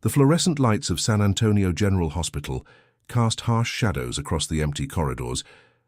The fluorescent lights of San Antonio General Hospital cast harsh shadows across the empty corridors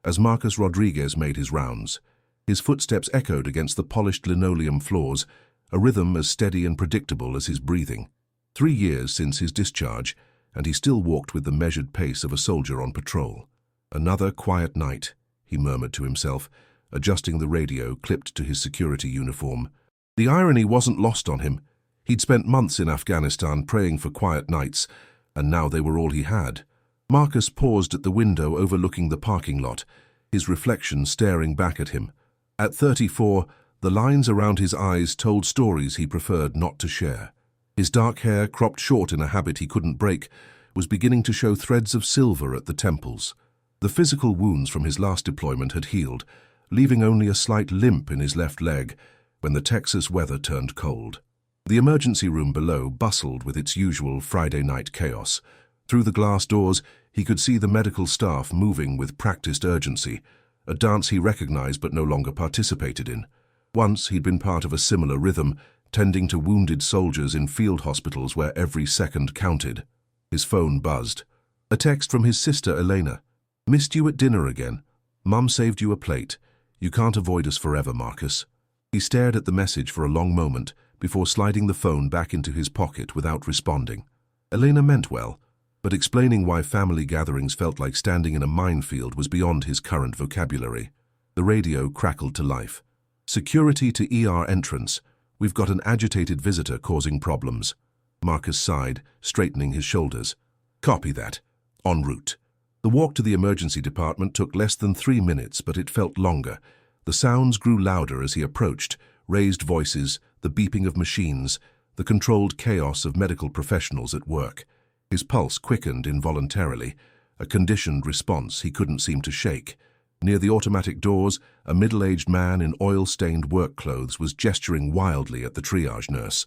as Marcus Rodriguez made his rounds. His footsteps echoed against the polished linoleum floors, a rhythm as steady and predictable as his breathing. 3 years since his discharge, and he still walked with the measured pace of a soldier on patrol. Another quiet night, he murmured to himself, adjusting the radio clipped to his security uniform. The irony wasn't lost on him. He'd spent months in Afghanistan praying for quiet nights, and now they were all he had. Marcus paused at the window overlooking the parking lot, his reflection staring back at him. At 34, the lines around his eyes told stories he preferred not to share. His dark hair, cropped short in a habit he couldn't break, was beginning to show threads of silver at the temples. The physical wounds from his last deployment had healed, leaving only a slight limp in his left leg when the Texas weather turned cold. The emergency room below bustled with its usual Friday night chaos. Through the glass doors, he could see the medical staff moving with practiced urgency, a dance he recognized but no longer participated in. Once he'd been part of a similar rhythm, tending to wounded soldiers in field hospitals where every second counted. His phone buzzed. A text from his sister Elena. "Missed you at dinner again. Mum saved you a plate. You can't avoid us forever, Marcus." He stared at the message for a long moment before sliding the phone back into his pocket without responding. Elena meant well, but explaining why family gatherings felt like standing in a minefield was beyond his current vocabulary. The radio crackled to life. "Security to ER entrance. We've got an agitated visitor causing problems." Marcus sighed, straightening his shoulders. "Copy that. En route." The walk to the emergency department took less than 3 minutes, but it felt longer. The sounds grew louder as he approached, raised voices, the beeping of machines, the controlled chaos of medical professionals at work. His pulse quickened involuntarily, a conditioned response he couldn't seem to shake. Near the automatic doors, a middle-aged man in oil-stained work clothes was gesturing wildly at the triage nurse.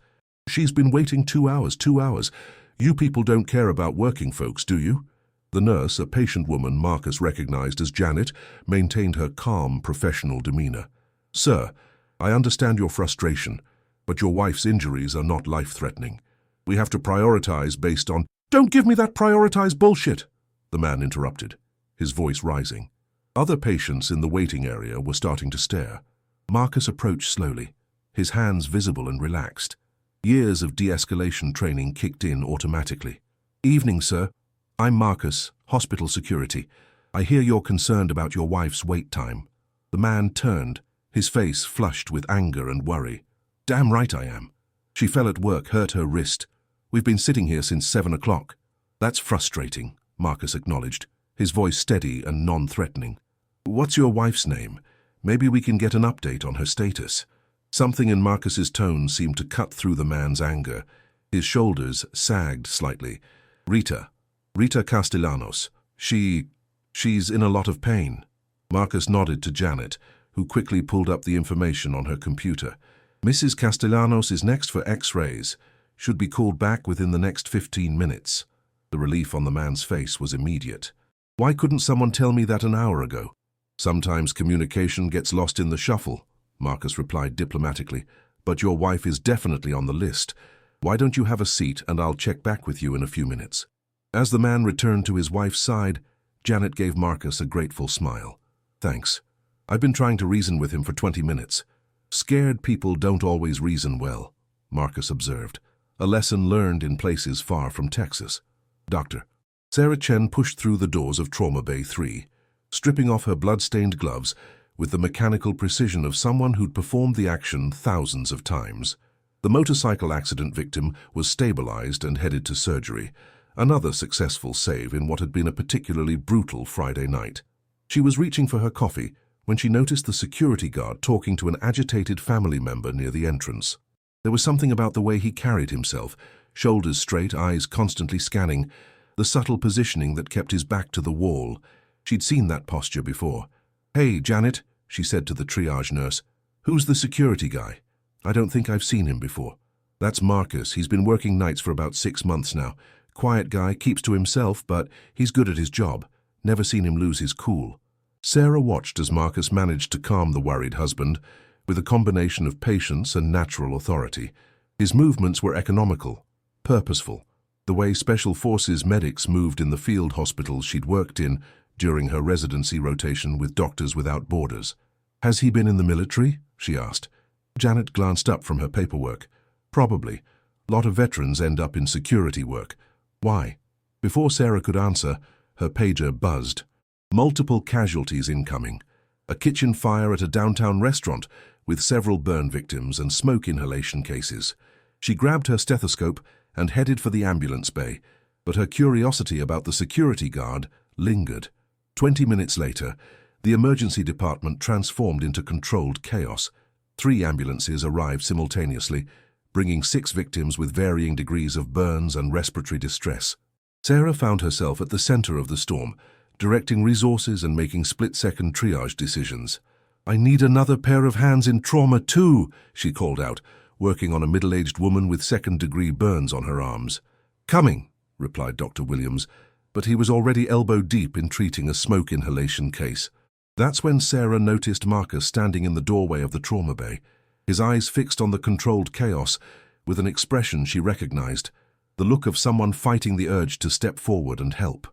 "She's been waiting 2 hours, 2 hours. You people don't care about working folks, do you?" The nurse, a patient woman Marcus recognized as Janet, maintained her calm, professional demeanor. "Sir, I understand your frustration, but your wife's injuries are not life-threatening. We have to prioritize based on—" "Don't give me that prioritize bullshit!" the man interrupted, his voice rising. Other patients in the waiting area were starting to stare. Marcus approached slowly, his hands visible and relaxed. Years of de-escalation training kicked in automatically. "Evening, sir. I'm Marcus, hospital security. I hear you're concerned about your wife's wait time." The man turned, his face flushed with anger and worry. "Damn right I am. She fell at work, hurt her wrist. We've been sitting here since 7 o'clock. "That's frustrating," Marcus acknowledged, his voice steady and non-threatening. "What's your wife's name? Maybe we can get an update on her status." Something in Marcus's tone seemed to cut through the man's anger. His shoulders sagged slightly. Rita Castellanos. She's in a lot of pain." Marcus nodded to Janet, who quickly pulled up the information on her computer. "Mrs. Castellanos is next for X-rays. Should be called back within the next 15 minutes. The relief on the man's face was immediate. "Why couldn't someone tell me that an hour ago?" "Sometimes communication gets lost in the shuffle," Marcus replied diplomatically, "but your wife is definitely on the list. Why don't you have a seat and I'll check back with you in a few minutes." As the man returned to his wife's side, Janet gave Marcus a grateful smile. "Thanks. I've been trying to reason with him for 20 minutes. Scared people don't always reason well," Marcus observed, a lesson learned in places far from Texas. "Doctor." Sarah Chen pushed through the doors of Trauma Bay 3, stripping off her blood-stained gloves with the mechanical precision of someone who'd performed the action thousands of times. The motorcycle accident victim was stabilized and headed to surgery, another successful save in what had been a particularly brutal Friday night. She was reaching for her coffee when she noticed the security guard talking to an agitated family member near the entrance. There was something about the way he carried himself, shoulders straight, eyes constantly scanning, the subtle positioning that kept his back to the wall. She'd seen that posture before. "Hey, Janet," she said to the triage nurse. "Who's the security guy? I don't think I've seen him before." "That's Marcus. He's been working nights for about 6 months now. Quiet guy, keeps to himself, but he's good at his job. Never seen him lose his cool." Sarah watched as Marcus managed to calm the worried husband with a combination of patience and natural authority. His movements were economical, purposeful. the way Special Forces medics moved in the field hospitals she'd worked in during her residency rotation with Doctors Without Borders. "Has he been in the military?" she asked. Janet glanced up from her paperwork. "Probably. Lot of veterans end up in security work. Why?" Before Sarah could answer, her pager buzzed. Multiple casualties incoming. A kitchen fire at a downtown restaurant with several burn victims and smoke inhalation cases. She grabbed her stethoscope and headed for the ambulance bay, but her curiosity about the security guard lingered. 20 minutes later, the emergency department transformed into controlled chaos. 3 ambulances arrived simultaneously, bringing 6 victims with varying degrees of burns and respiratory distress. Sarah found herself at the center of the storm, directing resources and making split-second triage decisions. "I need another pair of hands in trauma too," she called out, working on a middle-aged woman with second-degree burns on her arms. "Coming," replied Dr. Williams, but he was already elbow-deep in treating a smoke inhalation case. That's when Sarah noticed Marcus standing in the doorway of the trauma bay, his eyes fixed on the controlled chaos with an expression she recognized, the look of someone fighting the urge to step forward and help.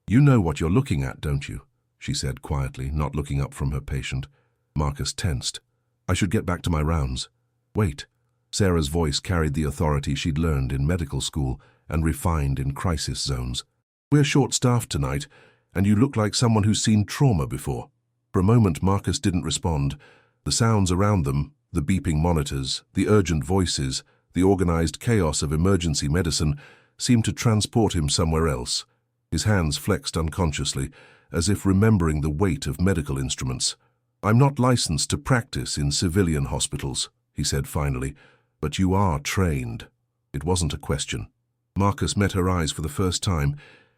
"You know what you're looking at, don't you?" she said quietly, not looking up from her patient. Marcus tensed. "I should get back to my rounds." "Wait." Sarah's voice carried the authority she'd learned in medical school and refined in crisis zones. "We're short-staffed tonight, and you look like someone who's seen trauma before." For a moment, Marcus didn't respond. The sounds around them, the beeping monitors, the urgent voices, the organized chaos of emergency medicine seemed to transport him somewhere else. His hands flexed unconsciously, as if remembering the weight of medical instruments. "I'm not licensed to practice in civilian hospitals," he said finally, "but you are trained." It wasn't a question. Marcus met her eyes for the first time,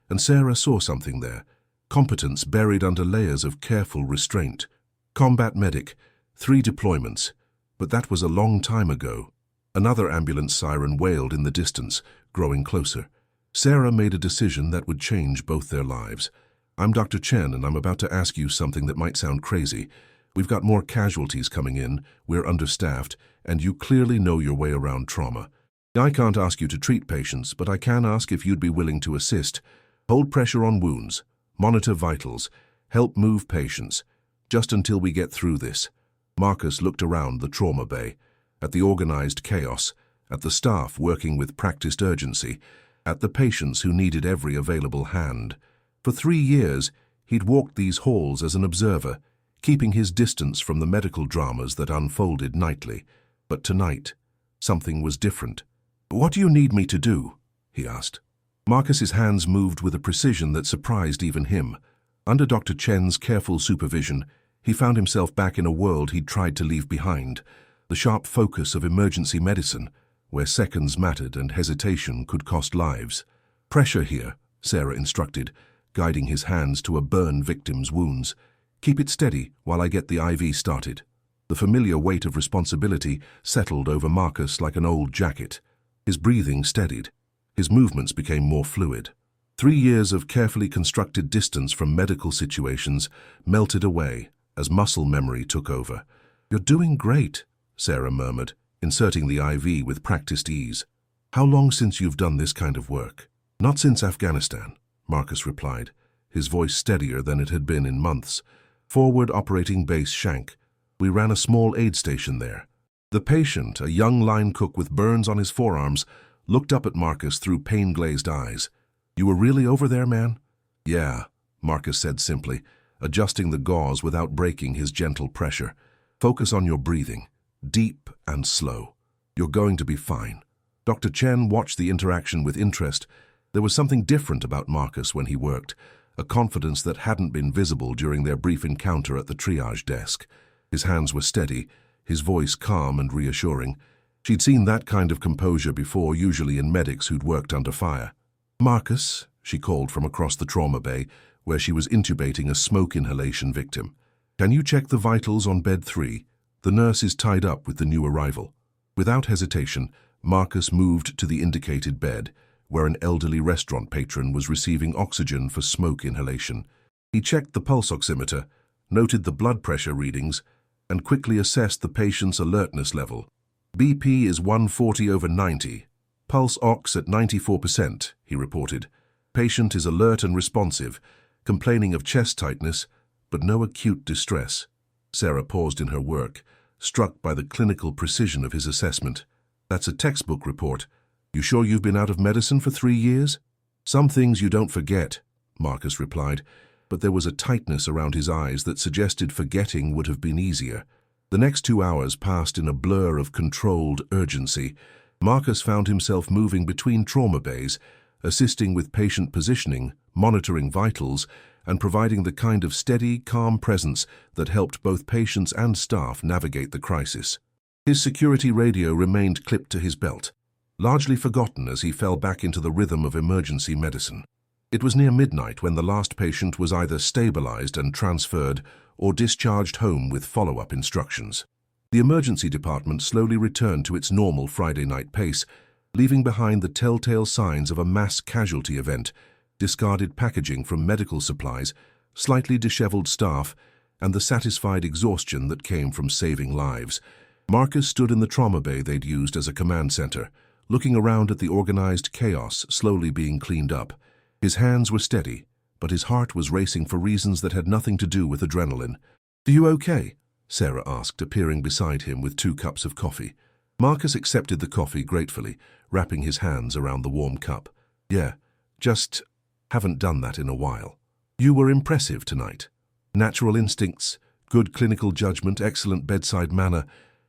and Sarah saw something there. Competence buried under layers of careful restraint. Combat medic, 3 deployments. But that was a long time ago. Another ambulance siren wailed in the distance, growing closer. Sarah made a decision that would change both their lives. "I'm Dr. Chen, and I'm about to ask you something that might sound crazy. We've got more casualties coming in, we're understaffed, and you clearly know your way around trauma. I can't ask you to treat patients, but I can ask if you'd be willing to assist. Hold pressure on wounds, monitor vitals, help move patients, just until we get through this." Marcus looked around the trauma bay, at the organized chaos, at the staff working with practiced urgency, at the patients who needed every available hand. For 3 years, he'd walked these halls as an observer, keeping his distance from the medical dramas that unfolded nightly. But tonight, something was different. "What do you need me to do?" he asked. Marcus's hands moved with a precision that surprised even him. Under Dr. Chen's careful supervision, he found himself back in a world he'd tried to leave behind, the sharp focus of emergency medicine, where seconds mattered and hesitation could cost lives. "Pressure here," Sarah instructed, guiding his hands to a burn victim's wounds. "Keep it steady while I get the IV started." The familiar weight of responsibility settled over Marcus like an old jacket. His breathing steadied. His movements became more fluid. 3 years of carefully constructed distance from medical situations melted away as muscle memory took over. "You're doing great," Sarah murmured, inserting the IV with practiced ease. "How long since you've done this kind of work?" "Not since Afghanistan," Marcus replied, his voice steadier than it had been in months. "Forward operating base Shank. We ran a small aid station there." The patient, a young line cook with burns on his forearms, looked up at Marcus through pain-glazed eyes. "You were really over there, man?" "Yeah," Marcus said simply, adjusting the gauze without breaking his gentle pressure. "Focus on your breathing, deep and slow. You're going to be fine." Dr. Chen watched the interaction with interest. There was something different about Marcus when he worked, a confidence that hadn't been visible during their brief encounter at the triage desk. His hands were steady, his voice calm and reassuring. She'd seen that kind of composure before, usually in medics who'd worked under fire. "Marcus," she called from across the trauma bay, where she was intubating a smoke inhalation victim. "Can you check the vitals on bed 3? The nurse is tied up with the new arrival." Without hesitation, Marcus moved to the indicated bed, where an elderly restaurant patron was receiving oxygen for smoke inhalation. He checked the pulse oximeter, noted the blood pressure readings, and quickly assessed the patient's alertness level. "BP is 140/90. Pulse ox at 94%, he reported. Patient is alert and responsive, complaining of chest tightness, but no acute distress. Sarah paused in her work, struck by the clinical precision of his assessment. That's a textbook report. You sure you've been out of medicine for 3 years? Some things you don't forget, Marcus replied, but there was a tightness around his eyes that suggested forgetting would have been easier. The next 2 hours passed in a blur of controlled urgency. Marcus found himself moving between trauma bays, assisting with patient positioning, monitoring vitals, and providing the kind of steady, calm presence that helped both patients and staff navigate the crisis. His security radio remained clipped to his belt, largely forgotten as he fell back into the rhythm of emergency medicine. It was near midnight when the last patient was either stabilized and transferred or discharged home with follow-up instructions. The emergency department slowly returned to its normal Friday night pace, leaving behind the telltale signs of a mass casualty event, discarded packaging from medical supplies, slightly disheveled staff, and the satisfied exhaustion that came from saving lives. Marcus stood in the trauma bay they'd used as a command center, looking around at the organized chaos slowly being cleaned up. His hands were steady, but his heart was racing for reasons that had nothing to do with adrenaline. "Are you okay?" Sarah asked, appearing beside him with 2 cups of coffee. Marcus accepted the coffee gratefully, wrapping his hands around the warm cup. "Yeah, just haven't done that in a while." "You were impressive tonight. Natural instincts, good clinical judgment, excellent bedside manner.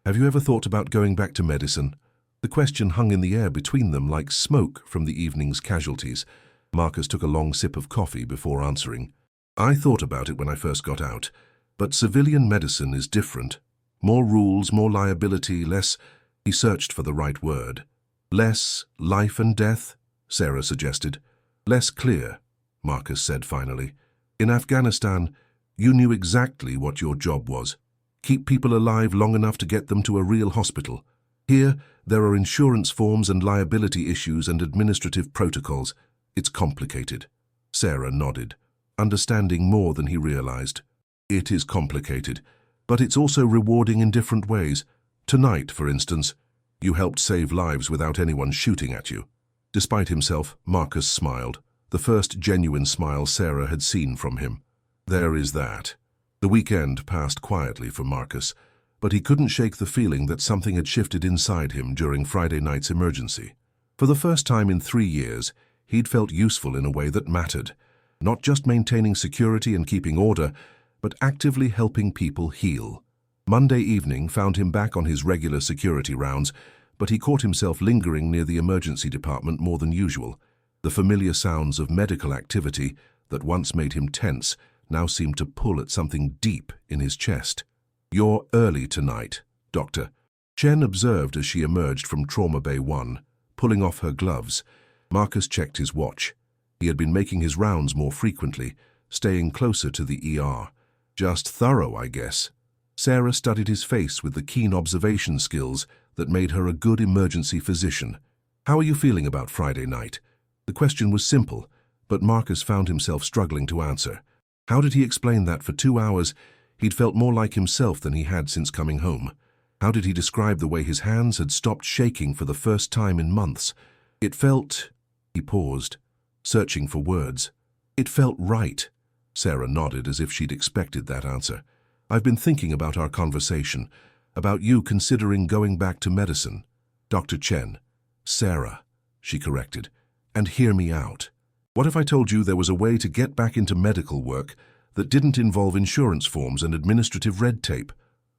Have you ever thought about going back to medicine?" The question hung in the air between them like smoke from the evening's casualties. Marcus took a long sip of coffee before answering. "I thought about it when I first got out, but civilian medicine is different. More rules, more liability, less—" He searched for the right word. "Less life and death," Sarah suggested. "Less clear," Marcus said finally. "In Afghanistan, you knew exactly what your job was. Keep people alive long enough to get them to a real hospital. Here, there are insurance forms and liability issues and administrative protocols. It's complicated." Sarah nodded, understanding more than he realized. "It is complicated, but it's also rewarding in different ways. Tonight, for instance, you helped save lives without anyone shooting at you." Despite himself, Marcus smiled, the first genuine smile Sarah had seen from him. "There is that." The weekend passed quietly for Marcus, but he couldn't shake the feeling that something had shifted inside him during Friday night's emergency. For the first time in 3 years, he'd felt useful in a way that mattered, not just maintaining security and keeping order, but actively helping people heal. Monday evening found him back on his regular security rounds, but he caught himself lingering near the emergency department more than usual. The familiar sounds of medical activity that once made him tense now seemed to pull at something deep in his chest. "You're early tonight, Doctor," Chen observed as she emerged from Trauma Bay 1, pulling off her gloves. Marcus checked his watch. He had been making his rounds more frequently, staying closer to the ER. "Just thorough, I guess." Sarah studied his face with the keen observation skills that made her a good emergency physician. "How are you feeling about Friday night?" The question was simple, but Marcus found himself struggling to answer. How did he explain that for 2 hours he'd felt more like himself than he had since coming home? How did he describe the way his hands had stopped shaking for the first time in months? It felt— He paused, searching for words. "It felt right." Sarah nodded as if she'd expected that answer. "I've been thinking about our conversation, about you considering going back to medicine." "Dr. Chen." "Sarah," she corrected. "And hear me out. What if I told you there was a way to get back into medical work that didn't involve insurance forms and administrative red tape?"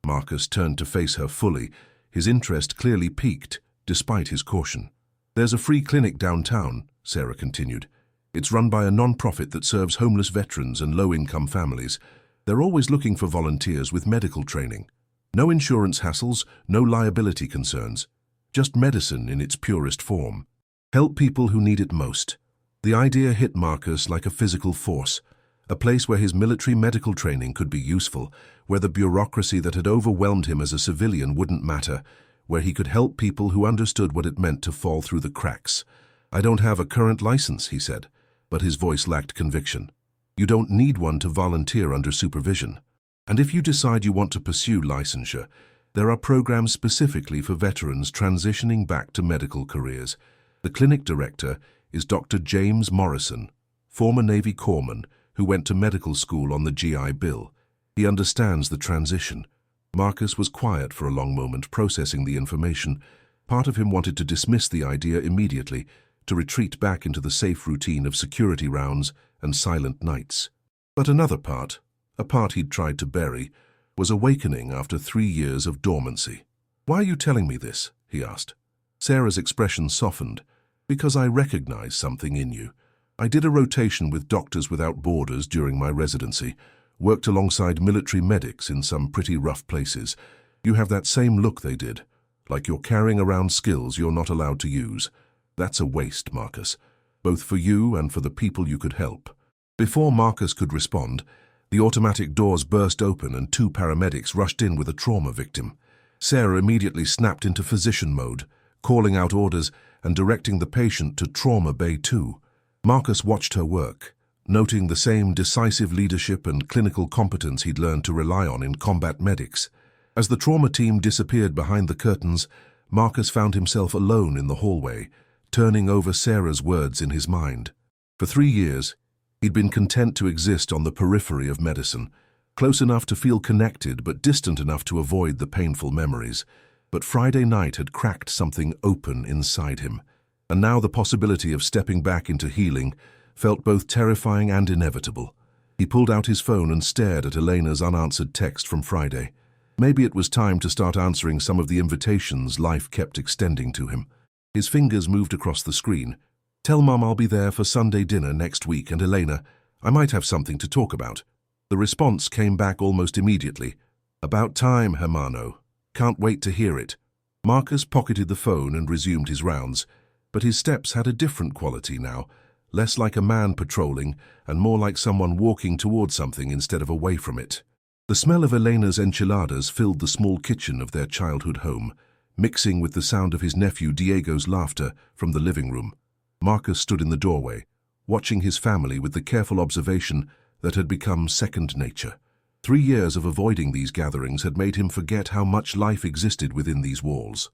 Marcus turned to face her fully, his interest clearly piqued, despite his caution. "There's a free clinic downtown," Sarah continued. "It's run by a non-profit that serves homeless veterans and low-income families. They're always looking for volunteers with medical training. No insurance hassles, no liability concerns. Just medicine in its purest form. Help people who need it most." The idea hit Marcus like a physical force, a place where his military medical training could be useful, where the bureaucracy that had overwhelmed him as a civilian wouldn't matter, where he could help people who understood what it meant to fall through the cracks. "I don't have a current license," he said, but his voice lacked conviction. "You don't need one to volunteer under supervision. And if you decide you want to pursue licensure, there are programs specifically for veterans transitioning back to medical careers. The clinic director is Dr. James Morrison, former Navy corpsman who went to medical school on the GI Bill. He understands the transition. Marcus was quiet for a long moment, processing the information. Part of him wanted to dismiss the idea immediately, to retreat back into the safe routine of security rounds and silent nights. But another part, a part he'd tried to bury, was awakening after 3 years of dormancy. "Why are you telling me this?" he asked. Sarah's expression softened. "Because I recognize something in you. I did a rotation with Doctors Without Borders during my residency, worked alongside military medics in some pretty rough places. You have that same look they did, like you're carrying around skills you're not allowed to use. That's a waste, Marcus, both for you and for the people you could help." Before Marcus could respond, the automatic doors burst open and 2 paramedics rushed in with a trauma victim. Sarah immediately snapped into physician mode, calling out orders and directing the patient to Trauma Bay 2. Marcus watched her work, noting the same decisive leadership and clinical competence he'd learned to rely on in combat medics. As the trauma team disappeared behind the curtains, Marcus found himself alone in the hallway, turning over Sarah's words in his mind. For 3 years, he'd been content to exist on the periphery of medicine, close enough to feel connected but distant enough to avoid the painful memories. But Friday night had cracked something open inside him, and now the possibility of stepping back into healing felt both terrifying and inevitable. He pulled out his phone and stared at Elena's unanswered text from Friday. Maybe it was time to start answering some of the invitations life kept extending to him. His fingers moved across the screen. "Tell Mum I'll be there for Sunday dinner next week, and Elena, I might have something to talk about." The response came back almost immediately. "About time, Hermano. Can't wait to hear it." Marcus pocketed the phone and resumed his rounds, but his steps had a different quality now, less like a man patrolling and more like someone walking toward something instead of away from it. The smell of Elena's enchiladas filled the small kitchen of their childhood home, mixing with the sound of his nephew Diego's laughter from the living room. Marcus stood in the doorway, watching his family with the careful observation that had become second nature. 3 years of avoiding these gatherings had made him forget how much life existed within these walls.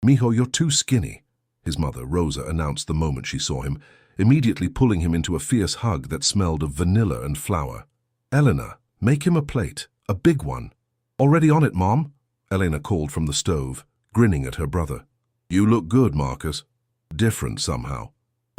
"Mijo, you're too skinny," his mother, Rosa, announced the moment she saw him, immediately pulling him into a fierce hug that smelled of vanilla and flour. "Elena, make him a plate, a big one." "Already on it, Mom," Elena called from the stove, grinning at her brother. "You look good, Marcus. Different somehow."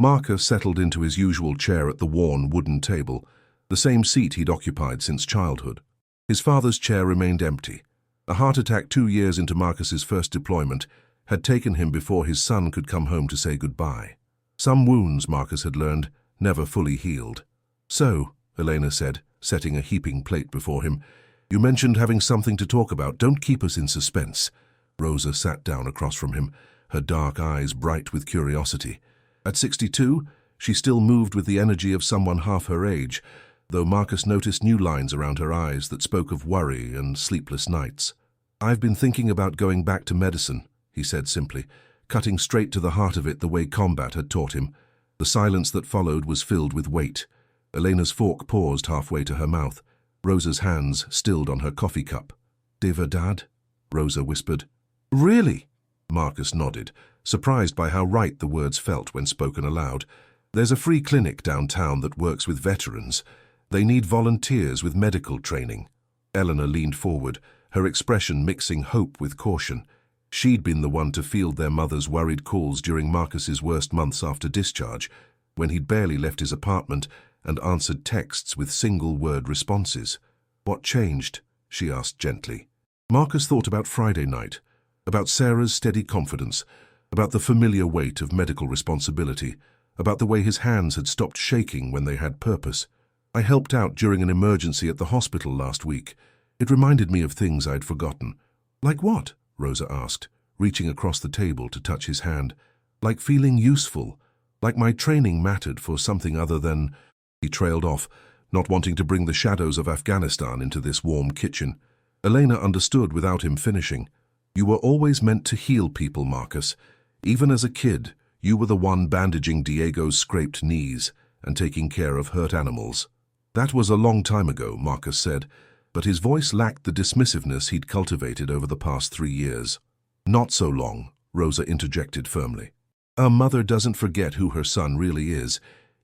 Marcus settled into his usual chair at the worn wooden table, the same seat he'd occupied since childhood. His father's chair remained empty. A heart attack 2 years into Marcus's first deployment had taken him before his son could come home to say goodbye. Some wounds, Marcus had learned, never fully healed. "So," Elena said, setting a heaping plate before him, "you mentioned having something to talk about. Don't keep us in suspense." Rosa sat down across from him, her dark eyes bright with curiosity. At 62, she still moved with the energy of someone half her age, though Marcus noticed new lines around her eyes that spoke of worry and sleepless nights. "I've been thinking about going back to medicine," he said simply, cutting straight to the heart of it the way combat had taught him. The silence that followed was filled with weight. Elena's fork paused halfway to her mouth. Rosa's hands stilled on her coffee cup. "De verdad?" Rosa whispered. "Really?" Marcus nodded, surprised by how right the words felt when spoken aloud. "There's a free clinic downtown that works with veterans. They need volunteers with medical training." Elena leaned forward, her expression mixing hope with caution. She'd been the one to field their mother's worried calls during Marcus's worst months after discharge, when he'd barely left his apartment and answered texts with single-word responses. "What changed?" she asked gently. Marcus thought about Friday night, about Sarah's steady confidence, about the familiar weight of medical responsibility, about the way his hands had stopped shaking when they had purpose. "I helped out during an emergency at the hospital last week. It reminded me of things I'd forgotten." "Like what?" Rosa asked, reaching across the table to touch his hand. "Like feeling useful, like my training mattered for something other than—" He trailed off, not wanting to bring the shadows of Afghanistan into this warm kitchen. Elena understood without him finishing. "You were always meant to heal people, Marcus. Even as a kid, you were the one bandaging Diego's scraped knees and taking care of hurt animals." "That was a long time ago," Marcus said, but his voice lacked the dismissiveness he'd cultivated over the past 3 years. "Not so long," Rosa interjected firmly. A mother doesn't forget who her son really is,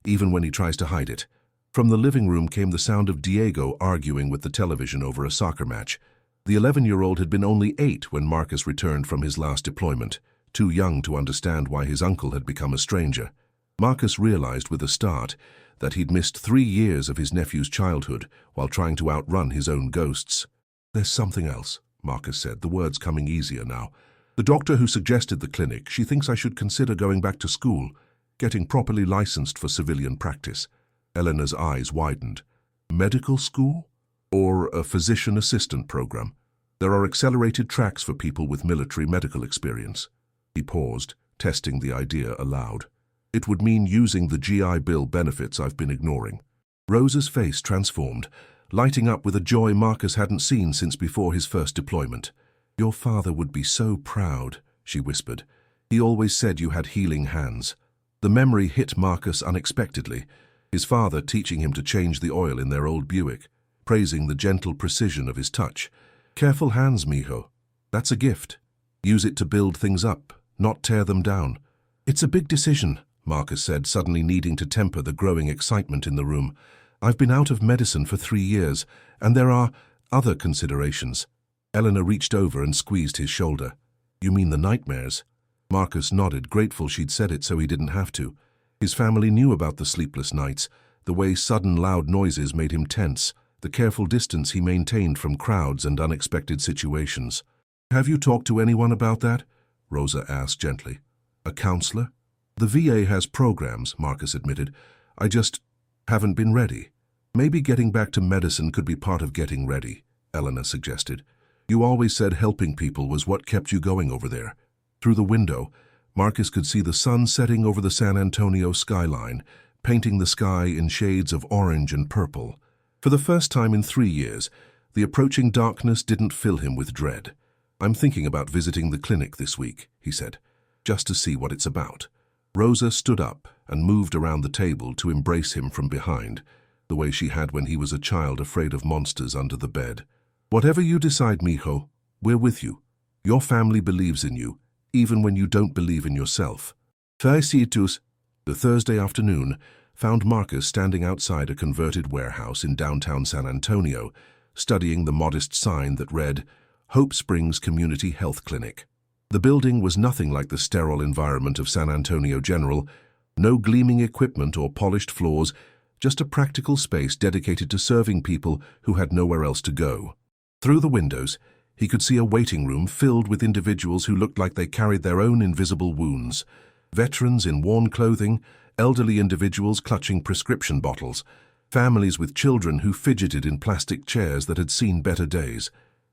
even when he tries to hide it. From the living room came the sound of Diego arguing with the television over a soccer match. The 11-year-old had been only 8 when Marcus returned from his last deployment, too young to understand why his uncle had become a stranger. Marcus realized with a start that he'd missed 3 years of his nephew's childhood while trying to outrun his own ghosts. "There's something else," Marcus said, the words coming easier now. "The doctor who suggested the clinic, she thinks I should consider going back to school, getting properly licensed for civilian practice." Eleanor's eyes widened. "Medical school? Or a physician assistant program? There are accelerated tracks for people with military medical experience." He paused, testing the idea aloud. "It would mean using the GI Bill benefits I've been ignoring." Rosa's face transformed, lighting up with a joy Marcus hadn't seen since before his first deployment. "Your father would be so proud," she whispered. "He always said you had healing hands." The memory hit Marcus unexpectedly, his father teaching him to change the oil in their old Buick, praising the gentle precision of his touch. "Careful hands, mijo. That's a gift. Use it to build things up, not tear them down." "It's a big decision," Marcus said, suddenly needing to temper the growing excitement in the room. "I've been out of medicine for 3 years, and there are other considerations." Eleanor reached over and squeezed his shoulder. "You mean the nightmares?" Marcus nodded, grateful she'd said it so he didn't have to. His family knew about the sleepless nights, the way sudden loud noises made him tense, the careful distance he maintained from crowds and unexpected situations. "Have you talked to anyone about that?" Rosa asked gently. "A counselor?" "The VA has programs," Marcus admitted. "I just haven't been ready." "Maybe getting back to medicine could be part of getting ready," Eleanor suggested. "You always said helping people was what kept you going over there." Through the window, Marcus could see the sun setting over the San Antonio skyline, painting the sky in shades of orange and purple. For the first time in 3 years, the approaching darkness didn't fill him with dread. "I'm thinking about visiting the clinic this week," he said, "just to see what it's about." Rosa stood up and moved around the table to embrace him from behind, the way she had when he was a child afraid of monsters under the bed. "Whatever you decide, mijo, we're with you. Your family believes in you, even when you don't believe in yourself." Felicitus. The Thursday afternoon found Marcus standing outside a converted warehouse in downtown San Antonio, studying the modest sign that read, "Hope Springs Community Health Clinic." The building was nothing like the sterile environment of San Antonio General, no gleaming equipment or polished floors, just a practical space dedicated to serving people who had nowhere else to go. Through the windows, he could see a waiting room filled with individuals who looked like they carried their own invisible wounds. Veterans in worn clothing, elderly individuals clutching prescription bottles, families with children who fidgeted in plastic chairs that had seen better days.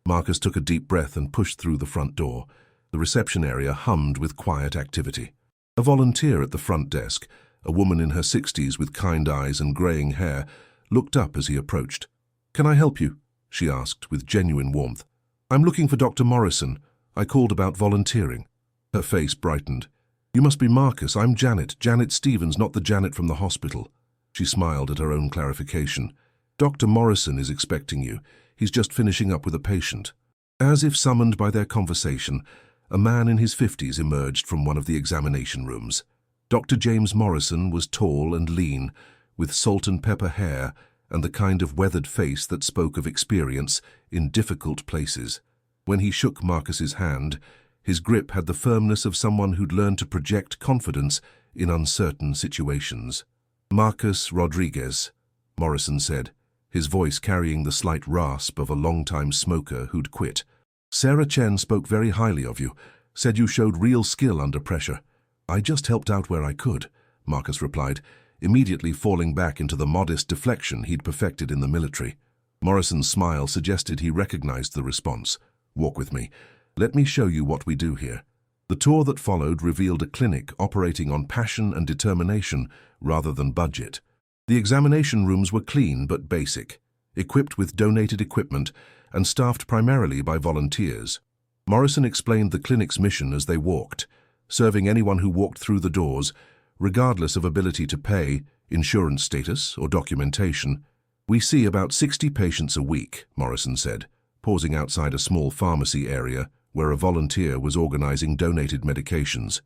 Marcus took a deep breath and pushed through the front door. The reception area hummed with quiet activity. A volunteer at the front desk, a woman in her 60s with kind eyes and graying hair, looked up as he approached. "Can I help you?" she asked with genuine warmth. "I'm looking for Dr. Morrison. I called about volunteering." Her face brightened. "You must be Marcus. I'm Janet. Janet Stevens, not the Janet from the hospital." She smiled at her own clarification. "Dr. Morrison is expecting you. He's just finishing up with a patient." As if summoned by their conversation, a man in his 50s emerged from one of the examination rooms. Dr. James Morrison was tall and lean, with salt and pepper hair and the kind of weathered face that spoke of experience in difficult places. When he shook Marcus's hand, his grip had the firmness of someone who'd learned to project confidence in uncertain situations. "Marcus Rodriguez," Morrison said, his voice carrying the slight rasp of a long-time smoker who'd quit. "Sarah Chen spoke very highly of you, said you showed real skill under pressure." "I just helped out where I could," Marcus replied, immediately falling back into the modest deflection he'd perfected in the military. Morrison's smile suggested he recognized the response. "Walk with me. Let me show you what we do here." The tour that followed revealed a clinic operating on passion and determination rather than budget. The examination rooms were clean but basic, equipped with donated equipment and staffed primarily by volunteers. Morrison explained the clinic's mission as they walked, serving anyone who walked through the doors, regardless of ability to pay, insurance status, or documentation. "We see about 60 patients a week," Morrison said, pausing outside a small pharmacy area where a volunteer was organizing donated medications.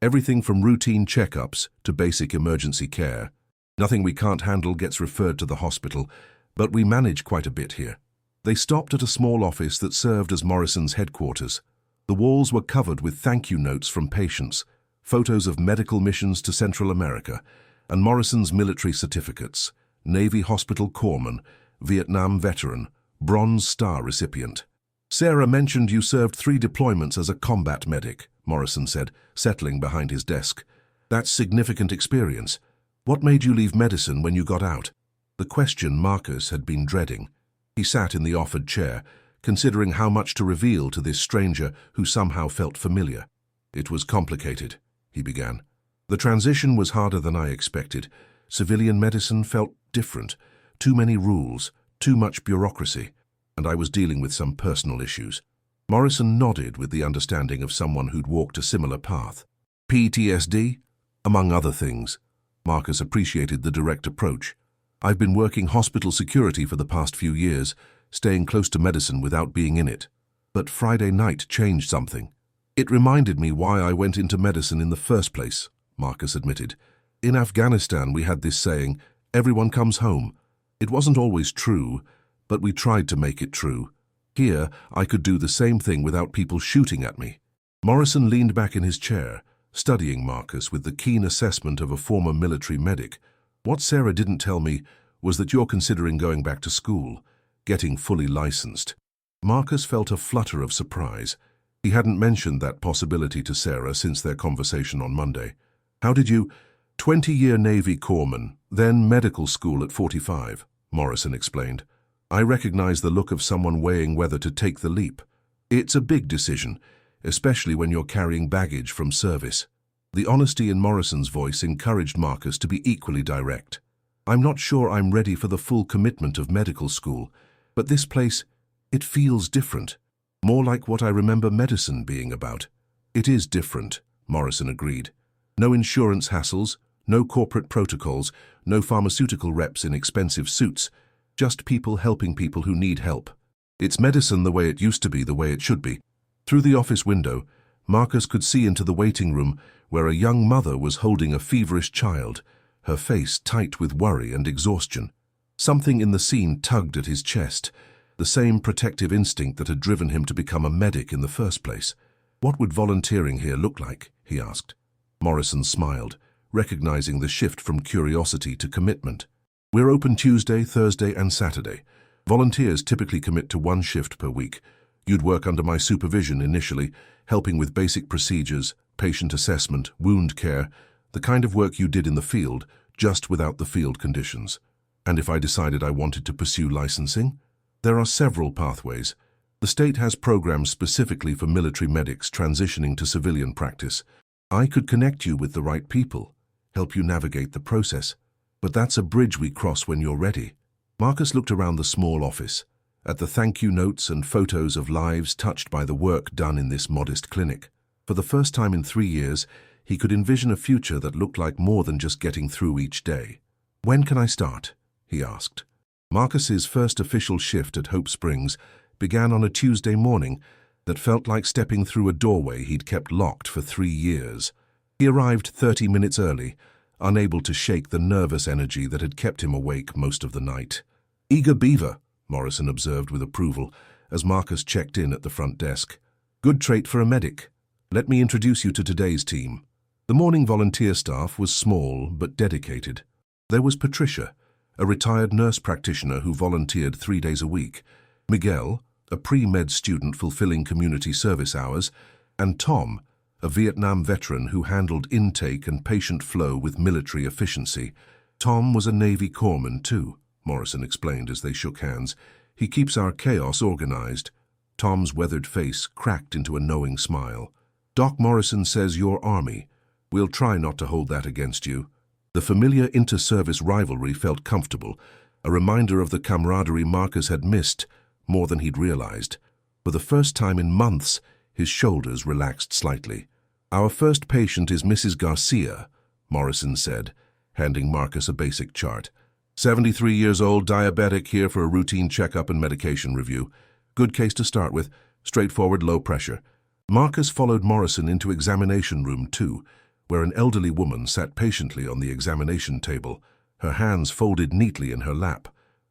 Everything from routine checkups to basic emergency care. Nothing we can't handle gets referred to the hospital, but we manage quite a bit here. They stopped at a small office that served as Morrison's headquarters. The walls were covered with thank you notes from patients, photos of medical missions to Central America, and Morrison's military certificates: Navy Hospital Corpsman, Vietnam veteran, Bronze Star recipient. "Sarah mentioned you served 3 deployments as a combat medic," Morrison said, settling behind his desk. "That's significant experience. What made you leave medicine when you got out?" The question Marcus had been dreading. He sat in the offered chair, considering how much to reveal to this stranger who somehow felt familiar. "It was complicated," he began. "The transition was harder than I expected. Civilian medicine felt different. Too many rules, too much bureaucracy, and I was dealing with some personal issues." Morrison nodded with the understanding of someone who'd walked a similar path. "PTSD?" "Among other things." Marcus appreciated the direct approach. "I've been working hospital security for the past few years, staying close to medicine without being in it. But Friday night changed something. It reminded me why I went into medicine in the first place," Marcus admitted. "In Afghanistan we had this saying, 'Everyone comes home.' It wasn't always true, but we tried to make it true. Here, I could do the same thing without people shooting at me." Morrison leaned back in his chair, studying Marcus with the keen assessment of a former military medic. "What Sarah didn't tell me was that you're considering going back to school, getting fully licensed." Marcus felt a flutter of surprise. He hadn't mentioned that possibility to Sarah since their conversation on Monday. "How did you—" 20-year Navy corpsman, then medical school at 45, Morrison explained. "I recognize the look of someone weighing whether to take the leap. It's a big decision, especially when you're carrying baggage from service." The honesty in Morrison's voice encouraged Marcus to be equally direct. "I'm not sure I'm ready for the full commitment of medical school, but this place, it feels different. More like what I remember medicine being about." "It is different," Morrison agreed. "No insurance hassles, no corporate protocols, no pharmaceutical reps in expensive suits, just people helping people who need help. It's medicine the way it used to be, the way it should be." Through the office window, Marcus could see into the waiting room where a young mother was holding a feverish child, her face tight with worry and exhaustion. Something in the scene tugged at his chest, the same protective instinct that had driven him to become a medic in the first place. "What would volunteering here look like?" he asked. Morrison smiled, recognizing the shift from curiosity to commitment. "We're open Tuesday, Thursday, and Saturday. Volunteers typically commit to 1 shift per week. You'd work under my supervision initially, helping with basic procedures, patient assessment, wound care, the kind of work you did in the field, just without the field conditions. And if I decided I wanted to pursue licensing? There are several pathways. The state has programs specifically for military medics transitioning to civilian practice. I could connect you with the right people, help you navigate the process. But that's a bridge we cross when you're ready." Marcus looked around the small office, at the thank you notes and photos of lives touched by the work done in this modest clinic. For the first time in 3 years, he could envision a future that looked like more than just getting through each day. "When can I start?" he asked. Marcus's first official shift at Hope Springs began on a Tuesday morning that felt like stepping through a doorway he'd kept locked for 3 years. He arrived 30 minutes early, unable to shake the nervous energy that had kept him awake most of the night. "Eager beaver," Morrison observed with approval as Marcus checked in at the front desk. "Good trait for a medic. Let me introduce you to today's team." The morning volunteer staff was small but dedicated. There was Patricia, a retired nurse practitioner who volunteered 3 days a week, Miguel, a pre-med student fulfilling community service hours, and Tom, a Vietnam veteran who handled intake and patient flow with military efficiency. "Tom was a Navy corpsman too," Morrison explained as they shook hands. "He keeps our chaos organized." Tom's weathered face cracked into a knowing smile. "Doc Morrison says you're Army. We'll try not to hold that against you." The familiar inter-service rivalry felt comfortable, a reminder of the camaraderie Marcus had missed more than he'd realized. For the first time in months, his shoulders relaxed slightly. "Our first patient is Mrs. Garcia," Morrison said, handing Marcus a basic chart. 73 years old, diabetic, here for a routine checkup and medication review. Good case to start with, straightforward low pressure. Marcus followed Morrison into examination room 2, where an elderly woman sat patiently on the examination table, her hands folded neatly in her lap.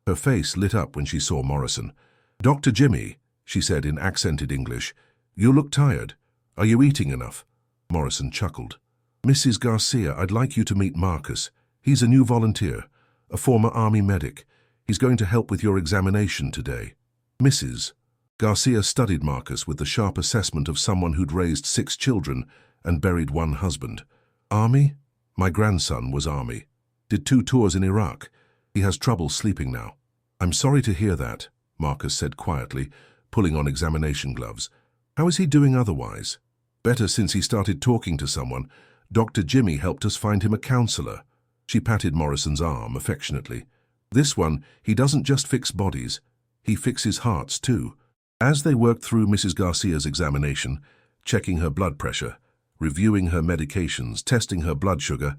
Her face lit up when she saw Morrison. "Dr. Jimmy," she said in accented English, "you look tired. Are you eating enough?" Morrison chuckled. "Mrs. Garcia, I'd like you to meet Marcus. He's a new volunteer, a former Army medic. He's going to help with your examination today." Mrs. Garcia studied Marcus with the sharp assessment of someone who'd raised 6 children and buried 1 husband. "Army? My grandson was Army. Did 2 tours in Iraq. He has trouble sleeping now." "I'm sorry to hear that," Marcus said quietly, pulling on examination gloves. "How is he doing otherwise?" "Better since he started talking to someone. Dr. Jimmy helped us find him a counselor." She patted Morrison's arm affectionately. "This one, he doesn't just fix bodies. He fixes hearts too." As they worked through Mrs. Garcia's examination, checking her blood pressure, reviewing her medications, testing her blood sugar,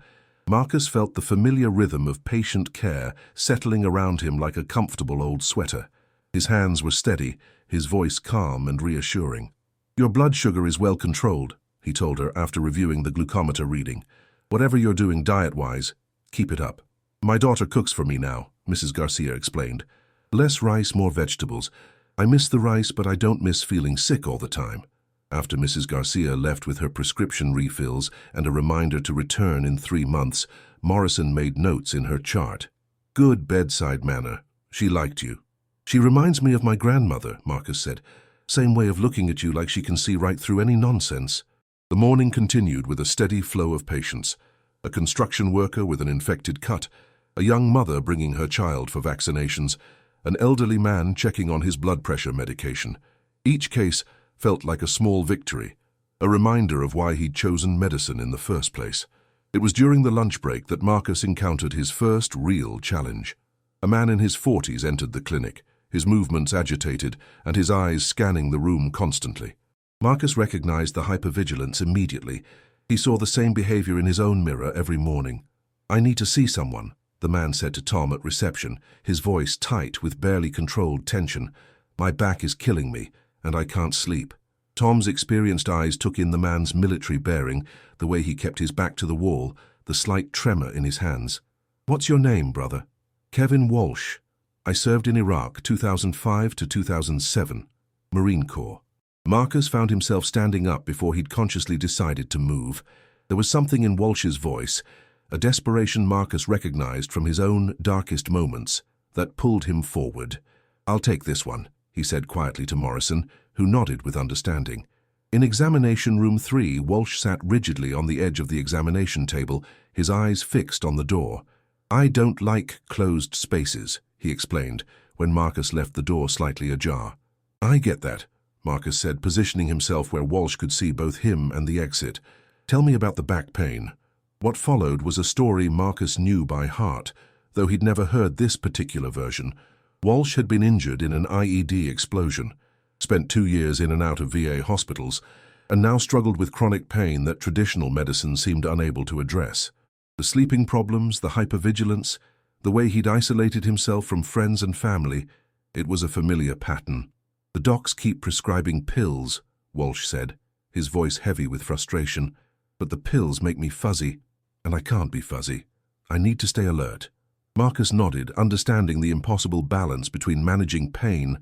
Marcus felt the familiar rhythm of patient care settling around him like a comfortable old sweater. His hands were steady, his voice calm and reassuring. "Your blood sugar is well controlled," he told her after reviewing the glucometer reading. "Whatever you're doing diet-wise, keep it up." "My daughter cooks for me now," Mrs. Garcia explained. "Less rice, more vegetables. I miss the rice, but I don't miss feeling sick all the time." After Mrs. Garcia left with her prescription refills and a reminder to return in 3 months, Morrison made notes in her chart. "Good bedside manner. She liked you." "She reminds me of my grandmother," Marcus said. "Same way of looking at you like she can see right through any nonsense." The morning continued with a steady flow of patients. A construction worker with an infected cut, a young mother bringing her child for vaccinations, an elderly man checking on his blood pressure medication. Each case felt like a small victory, a reminder of why he'd chosen medicine in the first place. It was during the lunch break that Marcus encountered his first real challenge. A man in his 40s entered the clinic, his movements agitated and his eyes scanning the room constantly. Marcus recognized the hypervigilance immediately. He saw the same behavior in his own mirror every morning. "I need to see someone," the man said to Tom at reception, his voice tight with barely controlled tension. "My back is killing me, and I can't sleep." Tom's experienced eyes took in the man's military bearing, the way he kept his back to the wall, the slight tremor in his hands. "What's your name, brother?" "Kevin Walsh. I served in Iraq 2005 to 2007, Marine Corps." Marcus found himself standing up before he'd consciously decided to move. There was something in Walsh's voice, a desperation Marcus recognized from his own darkest moments, that pulled him forward. "I'll take this one," he said quietly to Morrison, who nodded with understanding. In examination room 3, Walsh sat rigidly on the edge of the examination table, his eyes fixed on the door. "I don't like closed spaces," he explained, when Marcus left the door slightly ajar. "I get that," Marcus said, positioning himself where Walsh could see both him and the exit. "Tell me about the back pain." What followed was a story Marcus knew by heart, though he'd never heard this particular version. Walsh had been injured in an IED explosion, spent 2 years in and out of VA hospitals, and now struggled with chronic pain that traditional medicine seemed unable to address. The sleeping problems, the hypervigilance, the way he'd isolated himself from friends and family, it was a familiar pattern. "The docs keep prescribing pills," Walsh said, his voice heavy with frustration. "But the pills make me fuzzy, and I can't be fuzzy. I need to stay alert." Marcus nodded, understanding the impossible balance between managing pain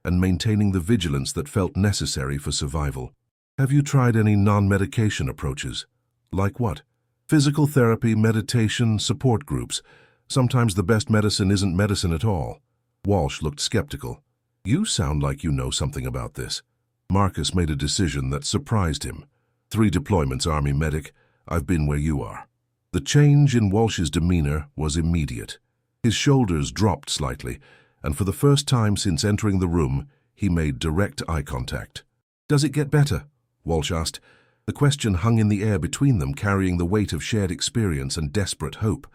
and maintaining the vigilance that felt necessary for survival. "Have you tried any non-medication approaches?" "Like what?" "Physical therapy, meditation, support groups. Sometimes the best medicine isn't medicine at all." Walsh looked skeptical. "You sound like you know something about this." Marcus made a decision that surprised him. 3 deployments, Army medic. I've been where you are." The change in Walsh's demeanor was immediate. His shoulders dropped slightly, and for the first time since entering the room, he made direct eye contact. "Does it get better?" Walsh asked. The question hung in the air between them, carrying the weight of shared experience and desperate hope.